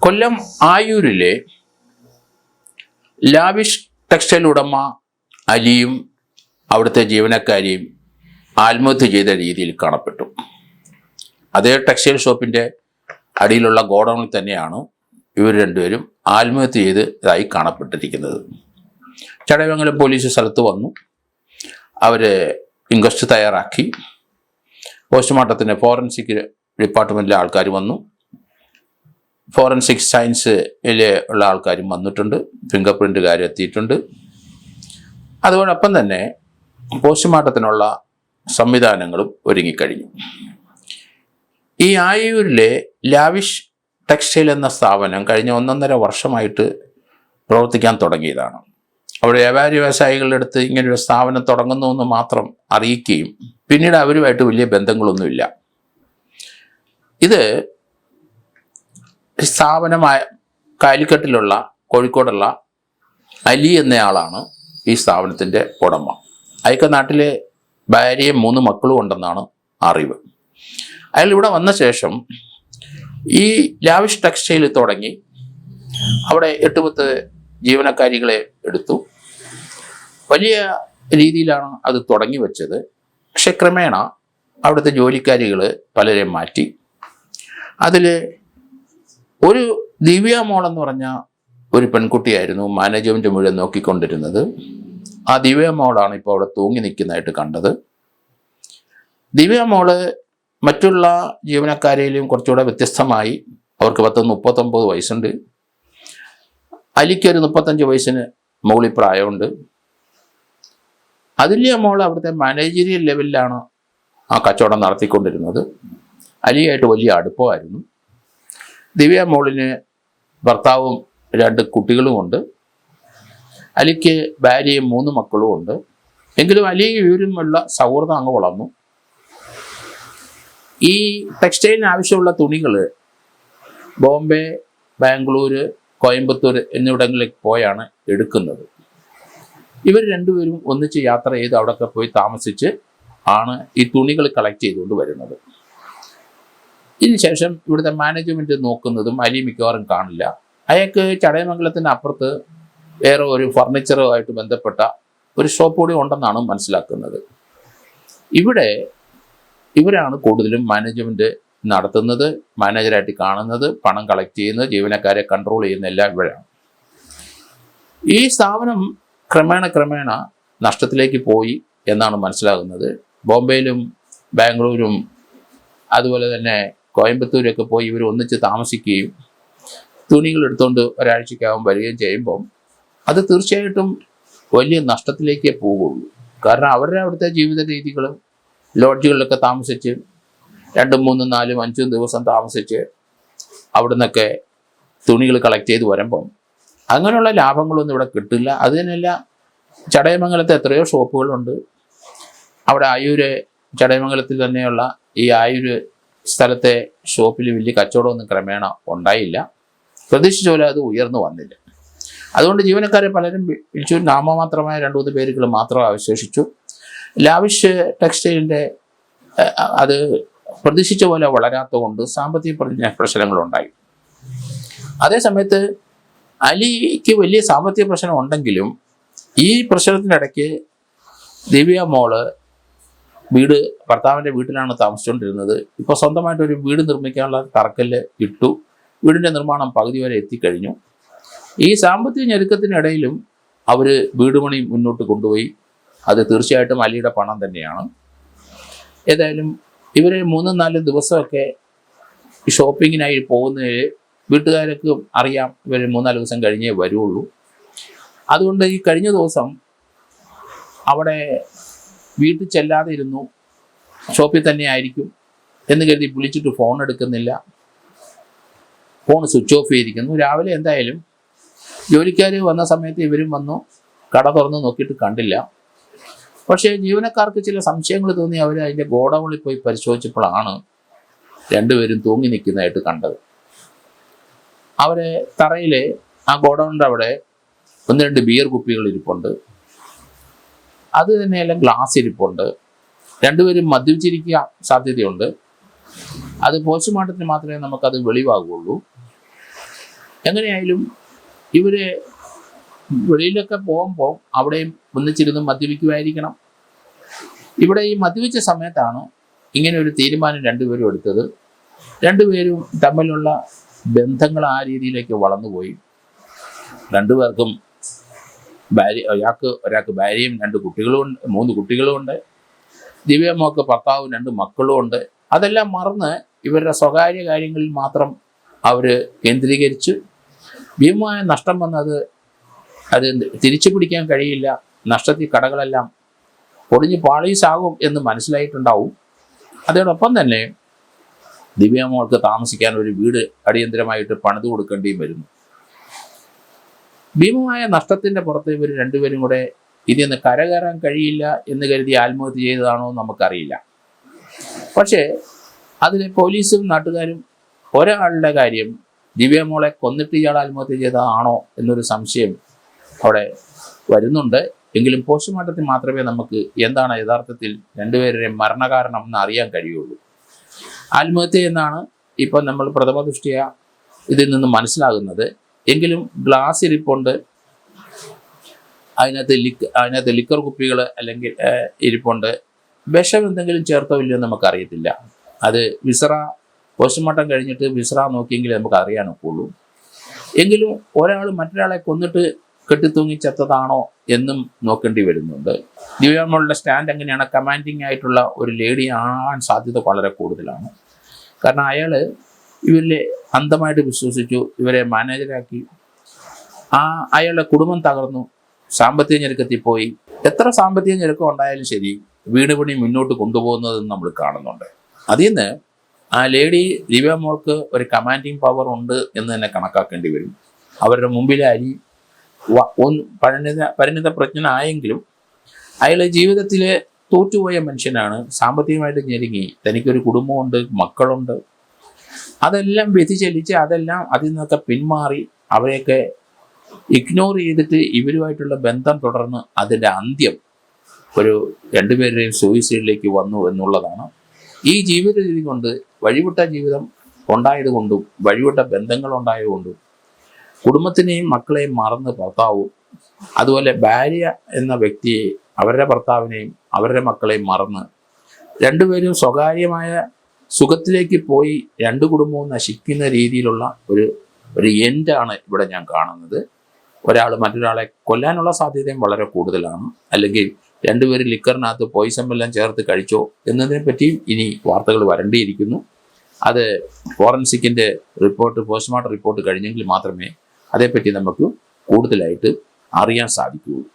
കൊല്ലം ആയൂരിലെ lavish textile ഉടമ അലിയും അവിടുത്തെ ജീവനക്കാരിയും ആത്മഹത്യ ചെയ്ത രീതിയിൽ കാണപ്പെട്ടു. അതേ ടെക്സ്റ്റൈൽ ഷോപ്പിൻ്റെ അടിയിലുള്ള ഗോഡൗണിൽ തന്നെയാണ് ഇവർ രണ്ടുപേരും ആത്മഹത്യ ചെയ്തതായി കാണപ്പെട്ടിരിക്കുന്നത്. ചടയമംഗലം പോലീസ് സ്ഥലത്ത് വന്നു. അവർ ഇൻക്വസ്റ്റ് തയ്യാറാക്കി. പോസ്റ്റ്മോർട്ടത്തിന് ഫോറൻസിക് ഡിപ്പാർട്ട്മെൻറ്റിലെ ആൾക്കാർ വന്നു. ഫോറൻസിക് സയൻസിലെ ഉള്ള ആൾക്കാരും വന്നിട്ടുണ്ട്. ഫിംഗർ പ്രിൻറ്റുകാർ എത്തിയിട്ടുണ്ട്. അതോടൊപ്പം തന്നെ പോസ്റ്റ്മോർട്ടത്തിനുള്ള സംവിധാനങ്ങളും ഒരുങ്ങിക്കഴിഞ്ഞു. ഈ ആയൂരിലെ ലാവിഷ് ടെക്സ്റ്റൈൽ എന്ന സ്ഥാപനം കഴിഞ്ഞ 1.5 വർഷമായിട്ട് പ്രവർത്തിക്കാൻ തുടങ്ങിയതാണ്. അവിടെ വ്യാപാരി വ്യവസായികളുടെ അടുത്ത് ഇങ്ങനൊരു സ്ഥാപനം തുടങ്ങുന്നു എന്ന് മാത്രം അറിയിക്കുകയും പിന്നീട് അവരുമായിട്ട് വലിയ ബന്ധങ്ങളൊന്നുമില്ല. ഇത് സ്ഥാപനമായ കാലിക്കട്ടിലുള്ള കോഴിക്കോടുള്ള അലി എന്നയാളാണ് ഈ സ്ഥാപനത്തിൻ്റെ ഉടമ. അയാൾക്ക് നാട്ടിലെ ഭാര്യയും 3 മക്കളും ഉണ്ടെന്നാണ് അറിവ്. അയാൾ ഇവിടെ വന്ന ശേഷം ഈ ലാവിഷ് ടെക്സ്റ്റൈൽ തുടങ്ങി അവിടെ 8-10 ജീവനക്കാരികളെ എടുത്തു. വലിയ രീതിയിലാണ് അത് തുടങ്ങി വെച്ചത്. പക്ഷെ ക്രമേണ അവിടുത്തെ ജോലിക്കാരികൾ പലരെയും മാറ്റി. അതിൽ ഒരു ദിവ്യ മോൾ എന്ന് പറഞ്ഞ ഒരു പെൺകുട്ടിയായിരുന്നു മാനേജ്മെൻറ്റ് മുഴുവൻ നോക്കിക്കൊണ്ടിരുന്നത്. ആ ദിവ്യ മോളാണ് ഇപ്പോൾ അവിടെ തൂങ്ങി നിൽക്കുന്നതായിട്ട് കണ്ടത്. ദിവ്യ മോള് മറ്റുള്ള ജീവനക്കാരെയും കുറച്ചുകൂടെ വ്യത്യസ്തമായി. അവർക്ക് 39 വയസ്സുണ്ട്. അലിക്കൊരു 35 വയസ്സിന് മുകളിൽ പ്രായമുണ്ട്. അതുല്യ മോൾ അവിടുത്തെ മാനേജറിയൽ ലെവലിലാണ് ആ കച്ചവടം നടത്തിക്കൊണ്ടിരുന്നത്. അലിയായിട്ട് വലിയ അടുപ്പമായിരുന്നു. ദിവ്യ മോളിന് ഭർത്താവും 2 കുട്ടികളുമുണ്ട്. അലിക്ക് ഭാര്യയും 3 മക്കളും ഉണ്ട്. എങ്കിലും അലിയും ഇവരുമുള്ള സൗഹൃദം അങ്ങ് വളർന്നു. ഈ ടെക്സ്റ്റൈലിന് ആവശ്യമുള്ള തുണികൾ ബോംബെ, ബാംഗ്ലൂർ, കോയമ്പത്തൂർ എന്നിവിടങ്ങളിലേക്ക് പോയാണ് എടുക്കുന്നത്. ഇവർ രണ്ടുപേരും ഒന്നിച്ച് യാത്ര ചെയ്ത് അവിടെയൊക്കെ പോയി താമസിച്ച് ആണ് ഈ തുണികൾ കളക്ട് ചെയ്തുകൊണ്ട് വരുന്നത്. ഇതിനുശേഷം ഇവിടുത്തെ മാനേജ്മെൻറ്റ് നോക്കുന്നതും അലി മിക്കവാറും കാണില്ല. അയാൾക്ക് ചടയമംഗലത്തിന് അപ്പുറത്ത് വേറെ ഒരു ഫർണിച്ചറുമായിട്ട് ബന്ധപ്പെട്ട ഒരു ഷോപ്പ് കൂടി ഉണ്ടെന്നാണ് മനസ്സിലാക്കുന്നത്. ഇവരാണ് കൂടുതലും മാനേജ്മെൻറ്റ് നടത്തുന്നത്, മാനേജറായിട്ട് കാണുന്നത്, പണം കളക്ട് ചെയ്യുന്നത്, ജീവനക്കാരെ കൺട്രോൾ ചെയ്യുന്ന എല്ലാം ഇവരാണ്. ഈ സ്ഥാപനം ക്രമേണ നഷ്ടത്തിലേക്ക് പോയി എന്നാണ് മനസ്സിലാകുന്നത്. ബോംബെയിലും ബാംഗ്ലൂരും അതുപോലെ തന്നെ കോയമ്പത്തൂരൊക്കെ പോയി ഇവർ ഒന്നിച്ച് താമസിക്കുകയും തുണികൾ എടുത്തുകൊണ്ട് ഒരാഴ്ചയ്ക്കകം വരികയും ചെയ്യുമ്പം അത് തീർച്ചയായിട്ടും വലിയ നഷ്ടത്തിലേക്കേ പോകുള്ളൂ. കാരണം അവരുടെ അവിടുത്തെ ജീവിത രീതികളും ലോഡ്ജുകളിലൊക്കെ താമസിച്ച് 2, 3, 4, 5 ദിവസം താമസിച്ച് അവിടെ നിന്നൊക്കെ തുണികൾ കളക്ട് ചെയ്ത് വരുമ്പം അങ്ങനെയുള്ള ലാഭങ്ങളൊന്നും ഇവിടെ കിട്ടില്ല. അതിനല്ല ചടയമംഗലത്ത് എത്രയോ ഷോപ്പുകളുണ്ട്. അവിടെ ആയൂര് ചടയമംഗലത്തിൽ തന്നെയുള്ള ഈ ആയൂര് സ്ഥലത്തെ ഷോപ്പിൽ വലിയ കച്ചവടമൊന്നും ക്രമേണ ഉണ്ടായില്ല. പ്രതീക്ഷിച്ച പോലെ അത് ഉയർന്നു വന്നില്ല. അതുകൊണ്ട് ജീവനക്കാരെ പലരും വിളിച്ചു. നാമമാത്രമായ 2-3 പേരുകൾ മാത്രം അവശേഷിച്ചു. ലാവിഷ് ടെക്സ്റ്റൈലിൻ്റെ അത് പ്രതീക്ഷിച്ച പോലെ വളരാത്ത കൊണ്ട് സാമ്പത്തിക പ്രശ്നങ്ങളുണ്ടായി. അതേസമയത്ത് അലിക്ക് വലിയ സാമ്പത്തിക പ്രശ്നം ഉണ്ടെങ്കിലും ഈ പ്രശ്നത്തിനിടയ്ക്ക് ദിവ്യ മോള് ഭർത്താവിൻ്റെ വീട്ടിലാണ് താമസിച്ചുകൊണ്ടിരുന്നത്. ഇപ്പോൾ സ്വന്തമായിട്ടൊരു വീട് നിർമ്മിക്കാനുള്ള തറക്കല്ല് ഇട്ടു. വീടിൻ്റെ നിർമ്മാണം പകുതി വരെ എത്തിക്കഴിഞ്ഞു. ഈ സാമ്പത്തിക ഞെരുക്കത്തിനിടയിലും അവർ വീട് പണി മുന്നോട്ട് കൊണ്ടുപോയി. അത് തീർച്ചയായിട്ടും അലിയുടെ പണം തന്നെയാണ്. ഏതായാലും ഇവർ 3-4 ദിവസമൊക്കെ ഷോപ്പിങ്ങിനായി പോകുന്നതിൽ വീട്ടുകാർക്ക് അറിയാം ഇവർ 3-4 ദിവസം കഴിഞ്ഞേ വരുള്ളൂ. അതുകൊണ്ട് ഈ കഴിഞ്ഞ ദിവസം അവിടെ വീട്ടിൽ ചെല്ലാതെ ഇരുന്നു. ഷോപ്പിൽ തന്നെ ആയിരിക്കും എന്ന് കരുതി വിളിച്ചിട്ട് ഫോൺ എടുക്കുന്നില്ല. ഫോൺ സ്വിച്ച് ഓഫ് ചെയ്തിരിക്കുന്നു. രാവിലെ എന്തായാലും ജോലിക്കാർ വന്ന സമയത്ത് ഇവരും വന്നു. കട തുറന്ന് നോക്കിയിട്ട് കണ്ടില്ല. പക്ഷേ ജീവനക്കാർക്ക് ചില സംശയങ്ങൾ തോന്നി. അവർ അതിൻ്റെ ഗോഡൗണിൽ പോയി പരിശോധിച്ചപ്പോഴാണ് രണ്ടുപേരും തൂങ്ങി നിൽക്കുന്നതായിട്ട് കണ്ടത്. അവരെ തറയിൽ ആ ഗോഡൗണിൻ്റെ അവിടെ 1-2 ബിയർ കുപ്പികൾ ഇരിപ്പുണ്ട്. അത് തന്നെയെല്ലാം ഗ്ലാസ് ഇരിപ്പുണ്ട്. രണ്ടുപേരും മദ്യപിച്ചിരിക്കാൻ സാധ്യതയുണ്ട്. അത് പോസ്റ്റ്മോർട്ടത്തിന് മാത്രമേ നമുക്കത് വെളിവാകുള്ളൂ. എങ്ങനെയായാലും ഇവര് വെളിയിലൊക്കെ പോകുമ്പോൾ അവിടെയും ഒന്നിച്ചിരുന്ന് മദ്യപിക്കുമായിരിക്കണം. ഇവിടെ ഈ മദ്യപിച്ച സമയത്താണ് ഇങ്ങനെ ഒരു തീരുമാനം രണ്ടുപേരും എടുത്തത്. രണ്ടുപേരും തമ്മിലുള്ള ബന്ധങ്ങൾ ആ രീതിയിലേക്ക് വളർന്നുപോയി. രണ്ടുപേർക്കും ഒരാൾക്ക് ഭാര്യയും 3 കുട്ടികളുമുണ്ട്. ദിവ്യമോൾക്ക് ഭർത്താവും 2 മക്കളുമുണ്ട്. അതെല്ലാം മറന്ന് ഇവരുടെ സ്വകാര്യ കാര്യങ്ങളിൽ മാത്രം അവർ കേന്ദ്രീകരിച്ച് ഭീമമായ നഷ്ടം വന്നത് അത് തിരിച്ചു പിടിക്കാൻ കഴിയില്ല. നഷ്ടത്തിൽ കടകളെല്ലാം പൊടിഞ്ഞ് പാളീസാകും എന്ന് മനസ്സിലായിട്ടുണ്ടാവും. അതോടൊപ്പം തന്നെ ദിവ്യമോൾക്ക് താമസിക്കാൻ ഒരു വീട് അടിയന്തരമായിട്ട് പണിത് കൊടുക്കേണ്ടിയും വരുന്നു. ഭീമമായ നഷ്ടത്തിന്റെ പുറത്ത് ഇവർ രണ്ടുപേരും കൂടെ ഇതിൽ നിന്ന് കരകയറാൻ കഴിയില്ല എന്ന് കരുതി ആത്മഹത്യ ചെയ്തതാണോ നമുക്കറിയില്ല. പക്ഷേ അതിലെ പോലീസും നാട്ടുകാരും ഒരാളുടെ കാര്യം ദിവ്യമോളെ കൊന്നിട്ട് ഇയാൾ ആത്മഹത്യ ചെയ്തതാണോ എന്നൊരു സംശയം അവിടെ വരുന്നുണ്ട്. എങ്കിലും പോസ്റ്റ്മോർട്ടത്തിൽ മാത്രമേ നമുക്ക് എന്താണ് യഥാർത്ഥത്തിൽ രണ്ടുപേരുടെയും മരണകാരണം എന്ന് അറിയാൻ കഴിയുള്ളൂ. ആത്മഹത്യ എന്നാണ് ഇപ്പം നമ്മൾ പ്രഥമ ദൃഷ്ടിയ ഇതിൽ നിന്ന് മനസ്സിലാകുന്നത്. എങ്കിലും ഗ്ലാസ് ഇരിപ്പുണ്ട്, അതിനകത്ത് ലിക്കർ കുപ്പികൾ അല്ലെങ്കിൽ ഇരിപ്പുണ്ട്. വിഷം എന്തെങ്കിലും ചേർത്തോ ഇല്ലയോ നമുക്കറിയത്തില്ല. അത് പോസ്റ്റ്മോർട്ടം കഴിഞ്ഞിട്ട് വിസ്ര നോക്കിയെങ്കിലേ നമുക്ക് അറിയാനൊക്കുള്ളൂ. എങ്കിലും ഒരാൾ മറ്റൊരാളെ കൊന്നിട്ട് കെട്ടിത്തൂങ്ങി ചത്തതാണോ എന്നും നോക്കേണ്ടി വരുന്നുണ്ട്. ദിവ്യമോളുടെ സ്റ്റാൻഡ് എങ്ങനെയാണ്? കമാൻഡിങ് ആയിട്ടുള്ള ഒരു ലേഡി ആകാൻ സാധ്യത വളരെ കൂടുതലാണ്. കാരണം അയാൾ ഇവരിലെ അന്ധമായിട്ട് വിശ്വസിച്ചു, ഇവരെ മാനേജരാക്കി. അയാളുടെ കുടുംബം തകർന്നു, സാമ്പത്തിക ഞെരുക്കത്തിൽ പോയി. എത്ര സാമ്പത്തിക ഞെരുക്കം ഉണ്ടായാലും ശരി, വീട് പണി മുന്നോട്ട് കൊണ്ടുപോകുന്നതെന്ന് നമ്മൾ കാണുന്നുണ്ട്. അതിൽ നിന്ന് ആ ലേഡി ദിവ്യമോൾക്ക് ഒരു കമാൻഡിങ് പവർ ഉണ്ട് എന്ന് തന്നെ കണക്കാക്കേണ്ടി വരും. അവരുടെ മുമ്പിലെ പരിണിത പ്രജ്ഞനായെങ്കിലും അയാൾ ജീവിതത്തിൽ തോറ്റുപോയ മനുഷ്യനാണ്. സാമ്പത്തികമായിട്ട് ഞെരുങ്ങി, തനിക്കൊരു കുടുംബമുണ്ട്, മക്കളുണ്ട്. അതെല്ലാം വ്യതിചലിച്ച് അതിൽ നിന്നൊക്കെ പിന്മാറി അവരെയൊക്കെ ഇഗ്നോർ ചെയ്തിട്ട് ഇവരുമായിട്ടുള്ള ബന്ധം തുടർന്ന് അതിൻ്റെ അന്ത്യം ഒരു രണ്ടുപേരുടെയും സൂയിസൈഡിലേക്ക് വന്നു എന്നുള്ളതാണ്. ഈ ജീവിത രീതി കൊണ്ട് വഴിവിട്ട ജീവിതം ഉണ്ടായതുകൊണ്ടും വഴിവിട്ട ബന്ധങ്ങൾ ഉണ്ടായതുകൊണ്ടും കുടുംബത്തിനെയും മക്കളെയും മറന്ന് ഭർത്താവും, അതുപോലെ ഭാര്യ എന്ന വ്യക്തിയെ, അവരുടെ ഭർത്താവിനെയും അവരുടെ മക്കളെയും മറന്ന് രണ്ടുപേരും സ്വകാര്യമായ സുഖത്തിലേക്ക് പോയി 2 കുടുംബവും നശിക്കുന്ന രീതിയിലുള്ള ഒരു എൻഡാണ് ഇവിടെ ഞാൻ കാണുന്നത്. ഒരാൾ മറ്റൊരാളെ കൊല്ലാനുള്ള സാധ്യതയും വളരെ കൂടുതലാണ്. അല്ലെങ്കിൽ രണ്ടുപേരും ലിക്കറിനകത്ത് പോയിസൺ എല്ലാം ചേർത്ത് കഴിച്ചോ എന്നതിനെ പറ്റിയും ഇനി വാർത്തകൾ വരേണ്ടിയിരിക്കുന്നു. അത് ഫോറൻസിക്കിൻ്റെ പോസ്റ്റ്മോർട്ടം റിപ്പോർട്ട് കഴിഞ്ഞെങ്കിൽ മാത്രമേ അതേപ്പറ്റി നമുക്ക് കൂടുതലായിട്ട് അറിയാൻ സാധിക്കുകയുള്ളൂ.